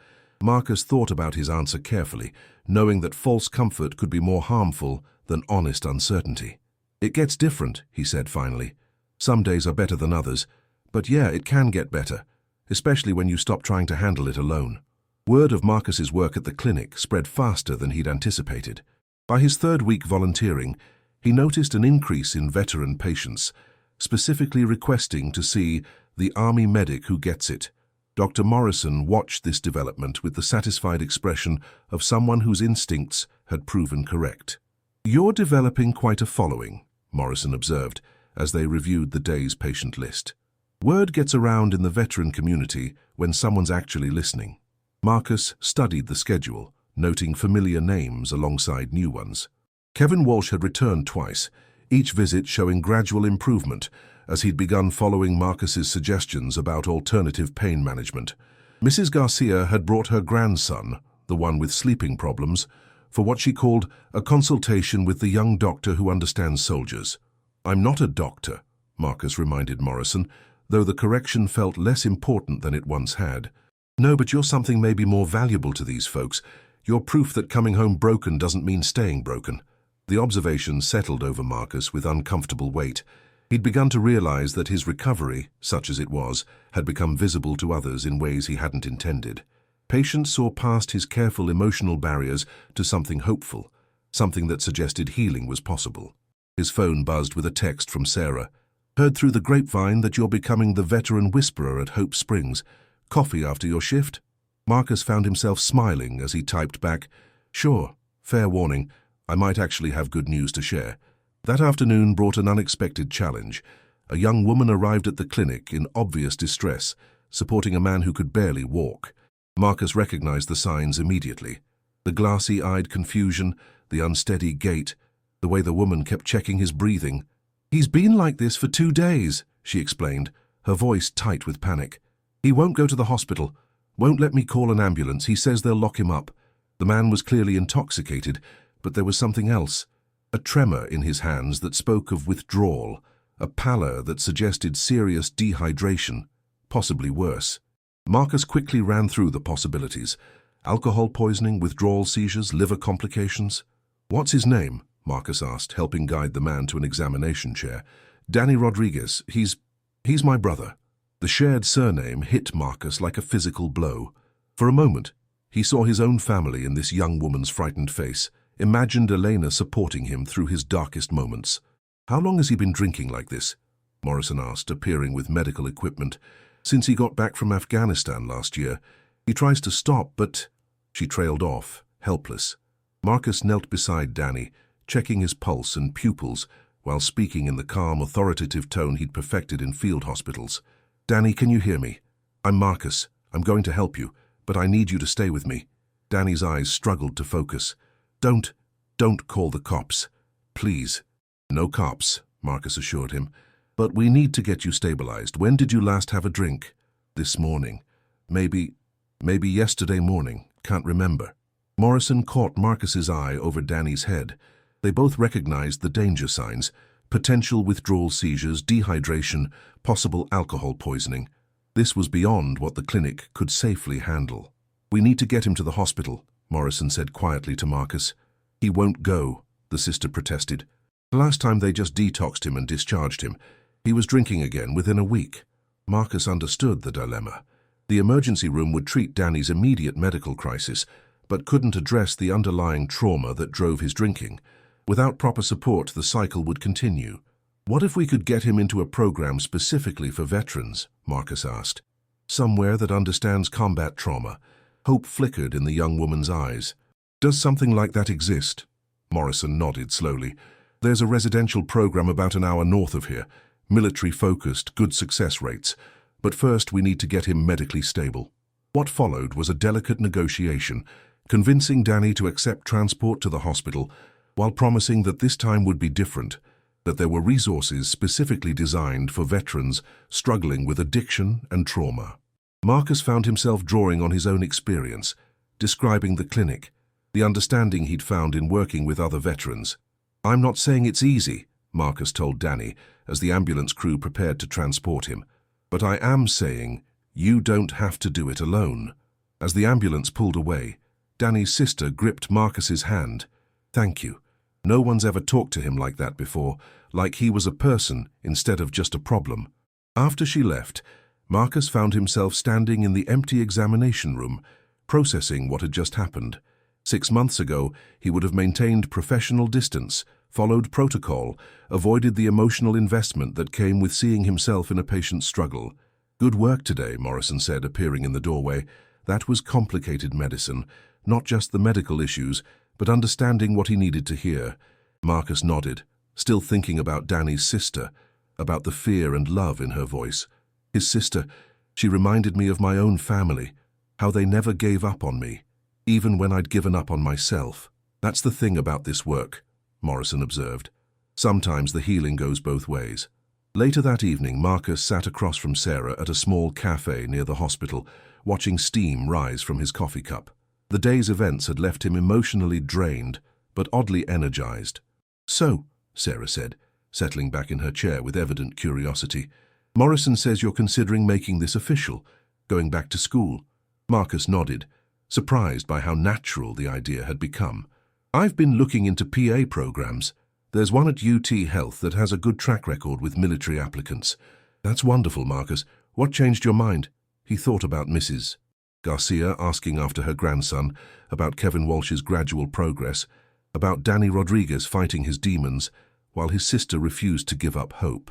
Marcus thought about his answer carefully, knowing that false comfort could be more harmful than honest uncertainty. "It gets different," he said finally. "Some days are better than others, but yeah, it can get better, especially when you stop trying to handle it alone." Word of Marcus's work at the clinic spread faster than he'd anticipated. By his 3rd week volunteering, he noticed an increase in veteran patients, specifically requesting to see the Army medic who gets it. Dr. Morrison watched this development with the satisfied expression of someone whose instincts had proven correct. "You're developing quite a following," Morrison observed as they reviewed the day's patient list. "Word gets around in the veteran community when someone's actually listening." Marcus studied the schedule, noting familiar names alongside new ones. Kevin Walsh had returned twice, each visit showing gradual improvement as he'd begun following Marcus's suggestions about alternative pain management. Mrs. Garcia had brought her grandson, the one with sleeping problems, for what she called a consultation with the young doctor who understands soldiers. "I'm not a doctor," Marcus reminded Morrison, though the correction felt less important than it once had. "No, but you're something maybe more valuable to these folks. You're proof that coming home broken doesn't mean staying broken." The observation settled over Marcus with uncomfortable weight. He'd begun to realize that his recovery, such as it was, had become visible to others in ways he hadn't intended. Patients saw past his careful emotional barriers to something hopeful, something that suggested healing was possible. His phone buzzed with a text from Sarah. "Heard through the grapevine that you're becoming the veteran whisperer at Hope Springs. Coffee after your shift?" Marcus found himself smiling as he typed back, "Sure, fair warning, I might actually have good news to share." That afternoon brought an unexpected challenge. A young woman arrived at the clinic in obvious distress, supporting a man who could barely walk. Marcus recognized the signs immediately. The glassy-eyed confusion, the unsteady gait, the way the woman kept checking his breathing. "He's been like this for 2 days, she explained, her voice tight with panic. "He won't go to the hospital, won't let me call an ambulance. He says they'll lock him up." The man was clearly intoxicated, but there was something else. A tremor in his hands that spoke of withdrawal, a pallor that suggested serious dehydration, possibly worse. Marcus quickly ran through the possibilities. Alcohol poisoning, withdrawal seizures, liver complications. "What's his name?" Marcus asked, helping guide the man to an examination chair. "Danny Rodriguez. He's my brother." The shared surname hit Marcus like a physical blow. For a moment, he saw his own family in this young woman's frightened face, imagined Elena supporting him through his darkest moments. "How long has he been drinking like this?" Morrison asked, appearing with medical equipment. "Since he got back from Afghanistan last year. He tries to stop, but—" She trailed off, helpless. Marcus knelt beside Danny, checking his pulse and pupils while speaking in the calm, authoritative tone he'd perfected in field hospitals. "Danny, can you hear me? I'm Marcus. I'm going to help you, but I need you to stay with me." Danny's eyes struggled to focus. Don't call the cops. Please." "No cops," Marcus assured him. "But we need to get you stabilized. When did you last have a drink?" "This morning. Maybe yesterday morning. Can't remember." Morrison caught Marcus's eye over Danny's head. They both recognized the danger signs: potential withdrawal seizures, dehydration, possible alcohol poisoning. This was beyond what the clinic could safely handle. "We need to get him to the hospital," Morrison said quietly to Marcus. "He won't go," the sister protested. "The last time they just detoxed him and discharged him. He was drinking again within a week." Marcus understood the dilemma. The emergency room would treat Danny's immediate medical crisis, but couldn't address the underlying trauma that drove his drinking. Without proper support, the cycle would continue. "What if we could get him into a program specifically for veterans?" Marcus asked. "Somewhere that understands combat trauma." Hope flickered in the young woman's eyes. "Does something like that exist?" Morrison nodded slowly. "There's a residential program about an hour north of here. Military-focused, good success rates. But first we need to get him medically stable." What followed was a delicate negotiation, convincing Danny to accept transport to the hospital, while promising that this time would be different, that there were resources specifically designed for veterans struggling with addiction and trauma. Marcus found himself drawing on his own experience, describing the clinic, the understanding he'd found in working with other veterans. "I'm not saying it's easy," Marcus told Danny as the ambulance crew prepared to transport him. "But I am saying you don't have to do it alone." As the ambulance pulled away, Danny's sister gripped Marcus's hand. "Thank you. No one's ever talked to him like that before, like he was a person instead of just a problem." After she left, Marcus found himself standing in the empty examination room, processing what had just happened. 6 months ago, he would have maintained professional distance, followed protocol, avoided the emotional investment that came with seeing himself in a patient's struggle. Good work today, Morrison said, appearing in the doorway. That was complicated medicine, not just the medical issues, but understanding what he needed to hear. Marcus nodded, still thinking about Danny's sister, about the fear and love in her voice. His sister, she reminded me of my own family, how they never gave up on me, even when I'd given up on myself. That's the thing about this work, Morrison observed. Sometimes the healing goes both ways. Later that evening, Marcus sat across from Sarah at a small cafe near the hospital, watching steam rise from his coffee cup. The day's events had left him emotionally drained, but oddly energized. "So," Sarah said, settling back in her chair with evident curiosity, "Morrison says you're considering making this official, going back to school." Marcus nodded, surprised by how natural the idea had become. "I've been looking into PA programs. There's one at UT Health that has a good track record with military applicants." "That's wonderful, Marcus. What changed your mind?" He thought about Mrs. Garcia asking after her grandson, about Kevin Walsh's gradual progress, about Danny Rodriguez fighting his demons, while his sister refused to give up hope.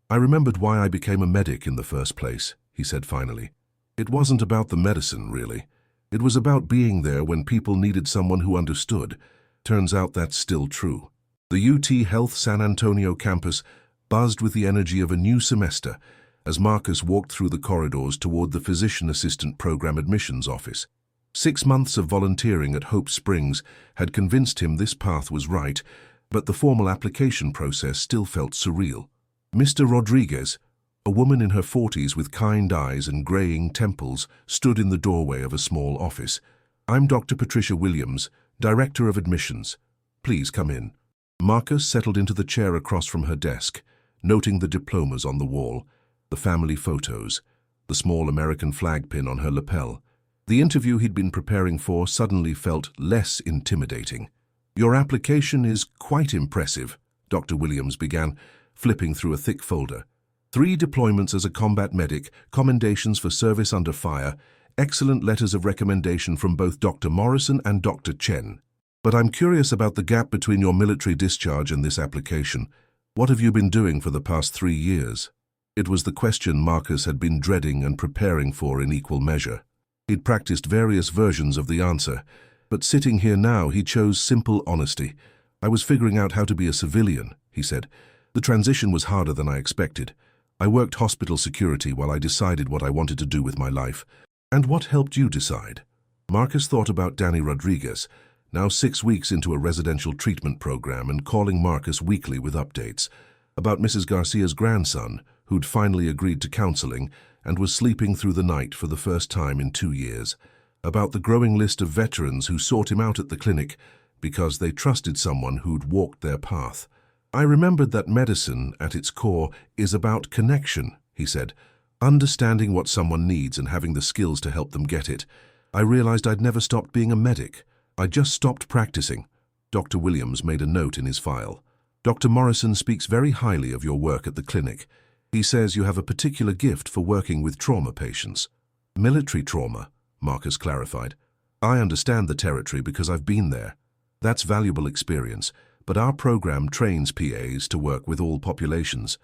"I remembered why I became a medic in the first place," he said finally. "It wasn't about the medicine, really. It was about being there when people needed someone who understood. Turns out that's still true." The UT Health San Antonio campus buzzed with the energy of a new semester as Marcus walked through the corridors toward the physician assistant program admissions office. 6 months of volunteering at Hope Springs had convinced him this path was right, but the formal application process still felt surreal. Mr. Rodriguez, a woman in her 40s with kind eyes and graying temples, stood in the doorway of a small office. "I'm Dr. Patricia Williams, Director of Admissions. Please come in." Marcus settled into the chair across from her desk, noting the diplomas on the wall, the family photos, the small American flag pin on her lapel. The interview he'd been preparing for suddenly felt less intimidating. "Your application is quite impressive," Dr. Williams began, flipping through a thick folder. "3 deployments as a combat medic, commendations for service under fire, excellent letters of recommendation from both Dr. Morrison and Dr. Chen. But I'm curious about the gap between your military discharge and this application. What have you been doing for the past 3 years?" It was the question Marcus had been dreading and preparing for in equal measure. He'd practiced various versions of the answer, but sitting here now he chose simple honesty. "I was figuring out how to be a civilian," he said. "The transition was harder than I expected. I worked hospital security while I decided what I wanted to do with my life." "And what helped you decide?" Marcus thought about Danny Rodriguez, now 6 weeks into a residential treatment program and calling Marcus weekly with updates, about Mrs. Garcia's grandson, who'd finally agreed to counseling and was sleeping through the night for the first time in 2 years, about the growing list of veterans who sought him out at the clinic because they trusted someone who'd walked their path. "I remembered that medicine, at its core, is about connection," he said, "understanding what someone needs and having the skills to help them get it. I realized I'd never stopped being a medic. I just stopped practicing." Dr. Williams made a note in his file. "Dr. Morrison speaks very highly of your work at the clinic. He says you have a particular gift for working with trauma patients." "Military trauma," Marcus clarified. "I understand the territory because I've been there. That's valuable experience, but our program trains PAs to work with all populations.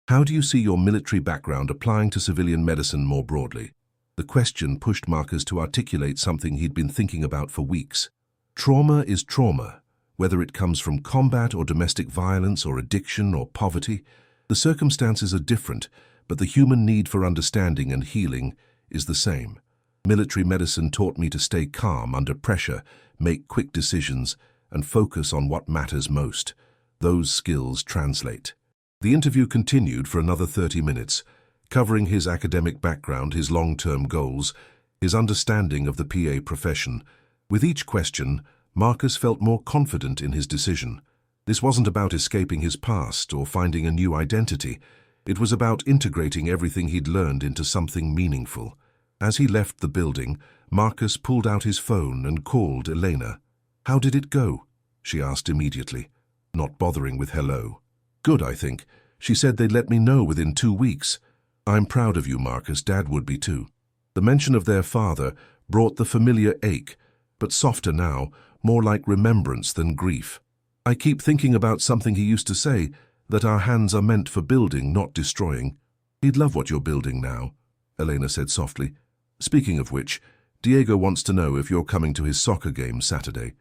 How do you see your military background applying to civilian medicine more broadly?" The question pushed Marcus to articulate something he'd been thinking about for weeks. Trauma is trauma, whether it comes from combat or domestic violence or addiction or poverty. The circumstances are different, but the human need for understanding and healing is the same. Military medicine taught me to stay calm under pressure, make quick decisions, and focus on what matters most. Those skills translate. The interview continued for another 30 minutes, covering his academic background, his long-term goals, his understanding of the PA profession. With each question, Marcus felt more confident in his decision. This wasn't about escaping his past or finding a new identity. It was about integrating everything he'd learned into something meaningful. As he left the building, Marcus pulled out his phone and called Elena. "How did it go?" she asked immediately, not bothering with hello. "Good, I think. She said they'd let me know within 2 weeks. I'm proud of you, Marcus. Dad would be too." The mention of their father brought the familiar ache, but softer now, more like remembrance than grief. "I keep thinking about something he used to say, that our hands are meant for building, not destroying. He'd love what you're building now." Elena said softly. Speaking of which, Diego wants to know if you're coming to his soccer game Saturday.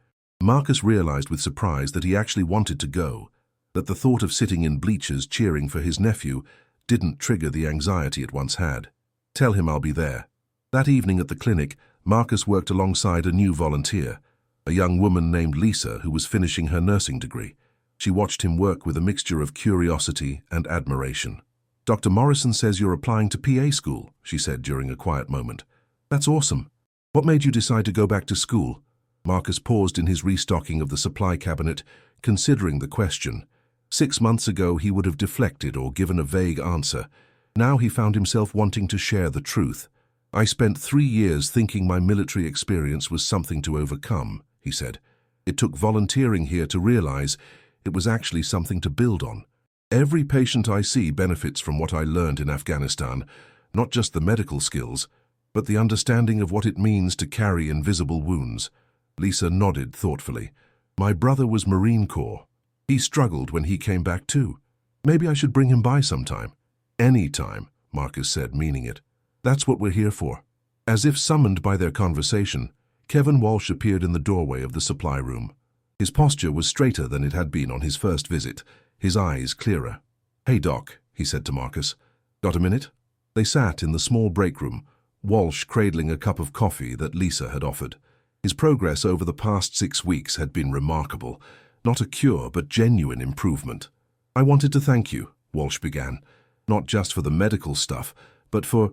Marcus realized with surprise that he actually wanted to go, that the thought of sitting in bleachers cheering for his nephew didn't trigger the anxiety it once had. Tell him I'll be there. That evening at the clinic, Marcus worked alongside a new volunteer, a young woman named Lisa who was finishing her nursing degree. She watched him work with a mixture of curiosity and admiration. "Dr. Morrison says you're applying to PA school," she said during a quiet moment. "That's awesome. What made you decide to go back to school?" Marcus paused in his restocking of the supply cabinet, considering the question. 6 months ago he would have deflected or given a vague answer. Now he found himself wanting to share the truth. "I spent 3 years thinking my military experience was something to overcome," he said. "It took volunteering here to realize it was actually something to build on. Every patient I see benefits from what I learned in Afghanistan, not just the medical skills, but the understanding of what it means to carry invisible wounds." Lisa nodded thoughtfully. "My brother was Marine Corps. He struggled when he came back too. Maybe I should bring him by sometime." "Any time," Marcus said, meaning it. "That's what we're here for." As if summoned by their conversation, Kevin Walsh appeared in the doorway of the supply room. His posture was straighter than it had been on his first visit, his eyes clearer. "Hey, Doc," he said to Marcus. "Got a minute?" They sat in the small break room, Walsh cradling a cup of coffee that Lisa had offered. His progress over the past 6 weeks had been remarkable. Not a cure, but genuine improvement. "I wanted to thank you," Walsh began. "Not just for the medical stuff, but for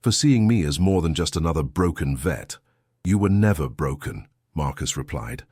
seeing me as more than just another broken vet." "You were never broken," Marcus replied.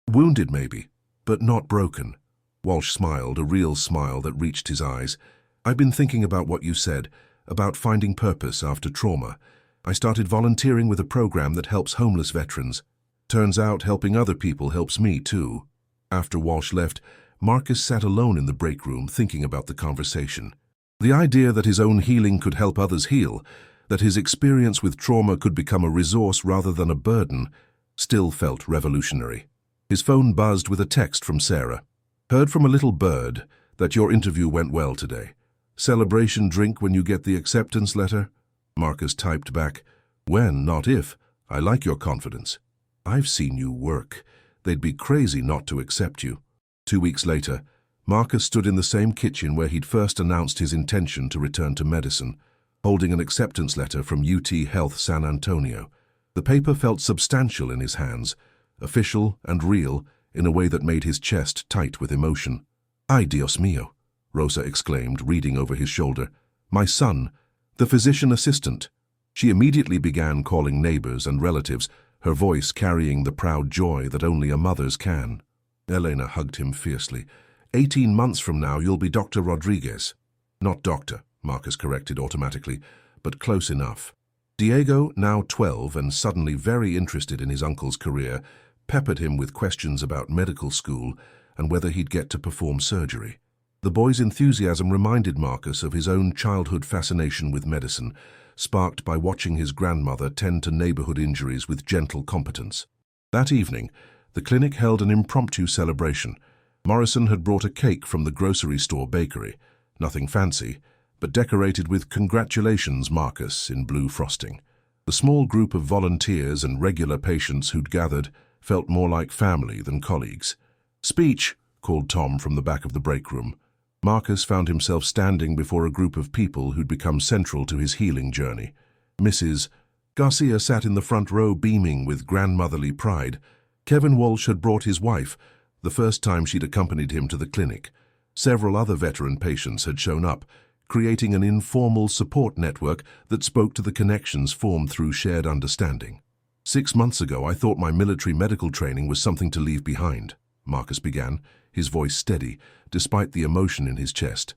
"Wounded maybe, but not broken." Walsh smiled, a real smile that reached his eyes. "I've been thinking about what you said, about finding purpose after trauma. I started volunteering with a program that helps homeless veterans. Turns out helping other people helps me too." After Walsh left, Marcus sat alone in the break room thinking about the conversation. The idea that his own healing could help others heal, that his experience with trauma could become a resource rather than a burden, still felt revolutionary. His phone buzzed with a text from Sarah. "Heard from a little bird that your interview went well today. Celebration drink when you get the acceptance letter?" Marcus typed back, "When, not if. I like your confidence. I've seen you work. They'd be crazy not to accept you." 2 weeks later, Marcus stood in the same kitchen where he'd first announced his intention to return to medicine, holding an acceptance letter from UT Health San Antonio. The paper felt substantial in his hands, official and real in a way that made his chest tight with emotion. "Ay, Dios mío," Rosa exclaimed, reading over his shoulder. "My son, the physician assistant." She immediately began calling neighbors and relatives, her voice carrying the proud joy that only a mother's can. Elena hugged him fiercely. 18 months from now you'll be Dr. Rodriguez." "Not doctor," Marcus corrected automatically, "but close enough." Diego, now 12 and suddenly very interested in his uncle's career, peppered him with questions about medical school and whether he'd get to perform surgery. The boy's enthusiasm reminded Marcus of his own childhood fascination with medicine, sparked by watching his grandmother tend to neighborhood injuries with gentle competence. That evening, the clinic held an impromptu celebration. Morrison had brought a cake from the grocery store bakery, nothing fancy, but decorated with "Congratulations, Marcus" in blue frosting. The small group of volunteers and regular patients who'd gathered felt more like family than colleagues. "Speech," called Tom from the back of the break room. Marcus found himself standing before a group of people who'd become central to his healing journey. Mrs. Garcia sat in the front row beaming with grandmotherly pride. Kevin Walsh had brought his wife, the first time she'd accompanied him to the clinic. Several other veteran patients had shown up, creating an informal support network that spoke to the connections formed through shared understanding. 6 months ago, I thought my military medical training was something to leave behind," Marcus began, his voice steady, despite the emotion in his chest.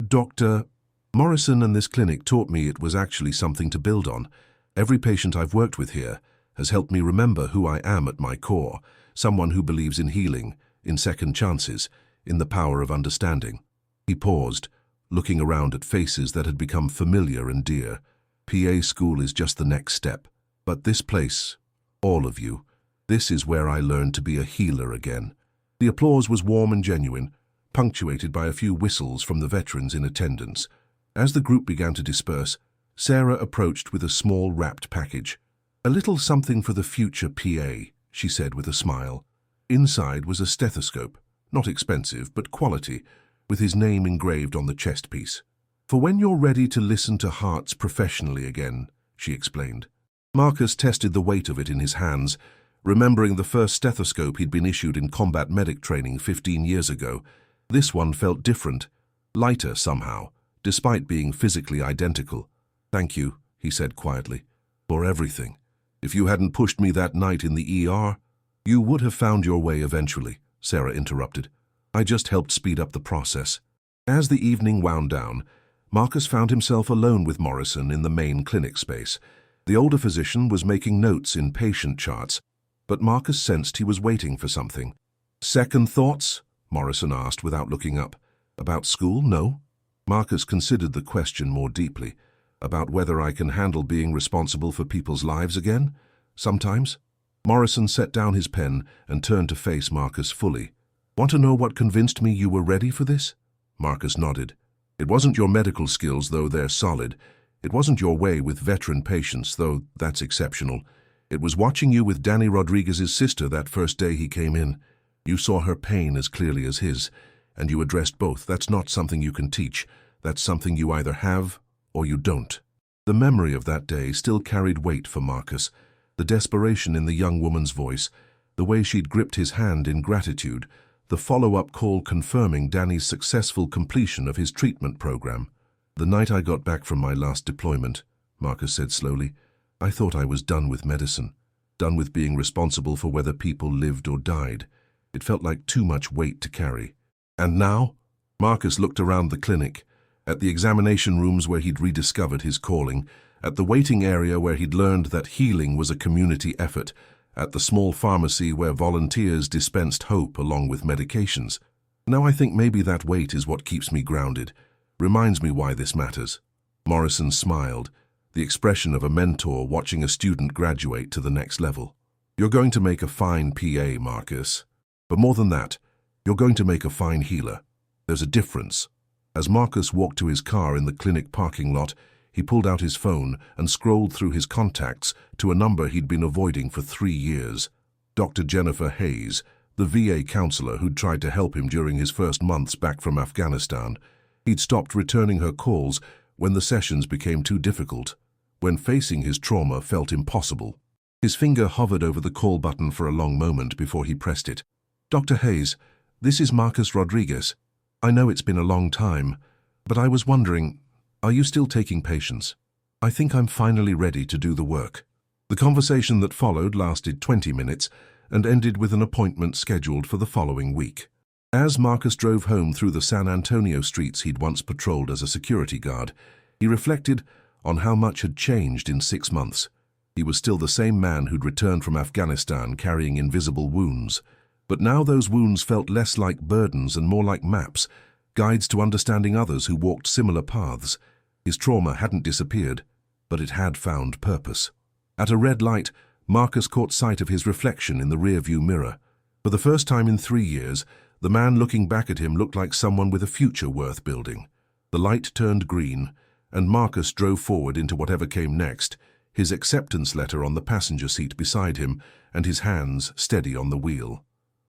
"Dr. Morrison and this clinic taught me it was actually something to build on. Every patient I've worked with here has helped me remember who I am at my core, someone who believes in healing, in second chances, in the power of understanding." He paused, looking around at faces that had become familiar and dear. "PA school is just the next step. But this place, all of you, this is where I learned to be a healer again." The applause was warm and genuine, punctuated by a few whistles from the veterans in attendance. As the group began to disperse, Sarah approached with a small wrapped package. "A little something for the future PA," she said with a smile. Inside was a stethoscope, not expensive but quality, with his name engraved on the chest piece. "For when you're ready to listen to hearts professionally again," she explained. Marcus tested the weight of it in his hands, remembering the first stethoscope he'd been issued in combat medic training 15 years ago. This one felt different, lighter somehow, despite being physically identical. "Thank you," he said quietly, "for everything. If you hadn't pushed me that night in the ER, you would have found your way eventually," Sarah interrupted. "I just helped speed up the process." As the evening wound down, Marcus found himself alone with Morrison in the main clinic space. The older physician was making notes in patient charts, but Marcus sensed he was waiting for something. "Second thoughts?" Morrison asked without looking up. "About school, no?" Marcus considered the question more deeply. "About whether I can handle being responsible for people's lives again? Sometimes." Morrison set down his pen and turned to face Marcus fully. "Want to know what convinced me you were ready for this?" Marcus nodded. "It wasn't your medical skills, though they're solid. It wasn't your way with veteran patients, though that's exceptional. It was watching you with Danny Rodriguez's sister that first day he came in. You saw her pain as clearly as his, and you addressed both. That's not something you can teach. That's something you either have or you don't." The memory of that day still carried weight for Marcus. The desperation in the young woman's voice, the way she'd gripped his hand in gratitude, the follow-up call confirming Danny's successful completion of his treatment program. "The night I got back from my last deployment," Marcus said slowly, "I thought I was done with medicine, done with being responsible for whether people lived or died. It felt like too much weight to carry. And now?" Marcus looked around the clinic, at the examination rooms where he'd rediscovered his calling, at the waiting area where he'd learned that healing was a community effort, at the small pharmacy where volunteers dispensed hope along with medications. "Now I think maybe that weight is what keeps me grounded, reminds me why this matters." Morrison smiled, the expression of a mentor watching a student graduate to the next level. "You're going to make a fine PA, Marcus. But more than that, you're going to make a fine healer. There's a difference." As Marcus walked to his car in the clinic parking lot, he pulled out his phone and scrolled through his contacts to a number he'd been avoiding for 3 years. Dr. Jennifer Hayes, the VA counselor who'd tried to help him during his first months back from Afghanistan. He'd stopped returning her calls when the sessions became too difficult, when facing his trauma felt impossible. His finger hovered over the call button for a long moment before he pressed it. "Dr. Hayes, this is Marcus Rodriguez. I know it's been a long time, but I was wondering, are you still taking patients? I think I'm finally ready to do the work." The conversation that followed lasted 20 minutes and ended with an appointment scheduled for the following week. As Marcus drove home through the San Antonio streets he'd once patrolled as a security guard, he reflected on how much had changed in 6 months. He was still the same man who'd returned from Afghanistan carrying invisible wounds, but now those wounds felt less like burdens and more like maps, guides to understanding others who walked similar paths. His trauma hadn't disappeared, but it had found purpose. At a red light, Marcus caught sight of his reflection in the rearview mirror. For the first time in 3 years, the man looking back at him looked like someone with a future worth building. The light turned green, and Marcus drove forward into whatever came next, his acceptance letter on the passenger seat beside him and his hands steady on the wheel.